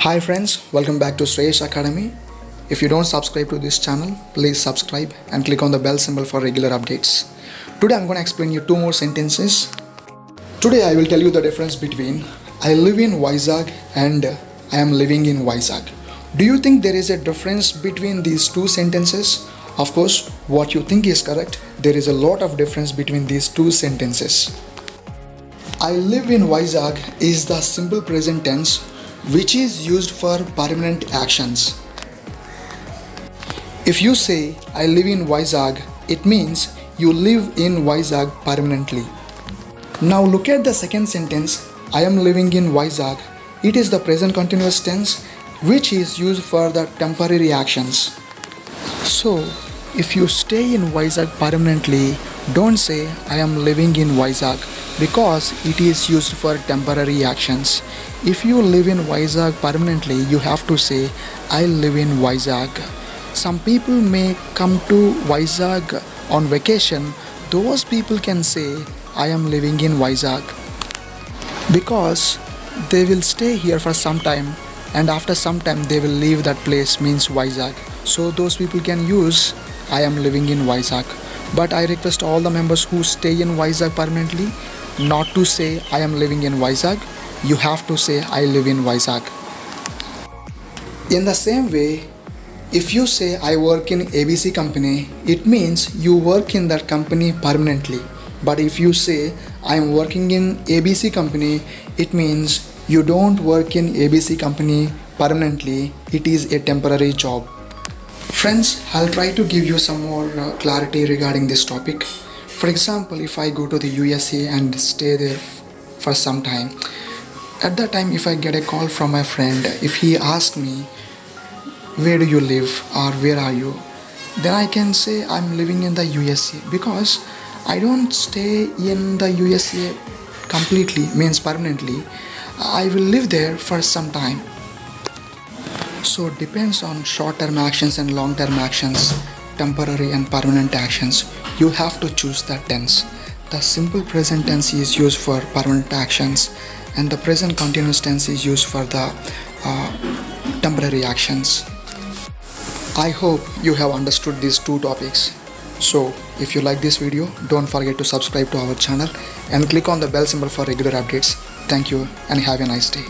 Hi friends, welcome back to Sresh Academy. If you don't subscribe to this channel, please subscribe and click on the bell symbol for regular updates. Today I'm going to explain you two more sentences. Today I will tell you the difference between I live in Vizag and I am living in Vizag. Do you think there is a difference between these two sentences? Of course, what you think is correct. There is a lot of difference between these two sentences. I live in Vizag is the simple present tense which is used for permanent actions. If you say I live in Vizag, it means you live in Vizag permanently. Now look at the second sentence, I am living in Vizag. It is the present continuous tense which is used for the temporary actions. So, if you stay in Vizag permanently, don't say I am living in Vizag because it is used for temporary actions. If you live in Vizag permanently, you have to say I live in Vizag. Some people may come to Vizag on vacation. Those people can say I am living in Vizag because they will stay here for some time and after some time they will leave that place, means Vizag. So those people can use I am living in Vizag. But I request all the members who stay in Vizag permanently not to say I am living in Vizag. You have to say I live in Vizag. In the same way, if you say I work in ABC company, it means you work in that company permanently. But if you say I am working in ABC company, it means you don't work in ABC company permanently. It is a temporary job. Friends, I'll try to give you some more clarity regarding this topic. For example, if I go to the USA and stay there for some time, at that time if I get a call from my friend, if he asks me where do you live or where are you, then I can say I'm living in the USA because I don't stay in the USA completely, means permanently. I will live there for some time. So it depends on short-term actions and long-term actions, temporary and permanent actions. You have to choose that tense. The simple present tense is used for permanent actions and the present continuous tense is used for the temporary actions. I hope you have understood these two topics. So if you like this video, don't forget to subscribe to our channel and click on the bell symbol for regular updates. Thank you and have a nice day.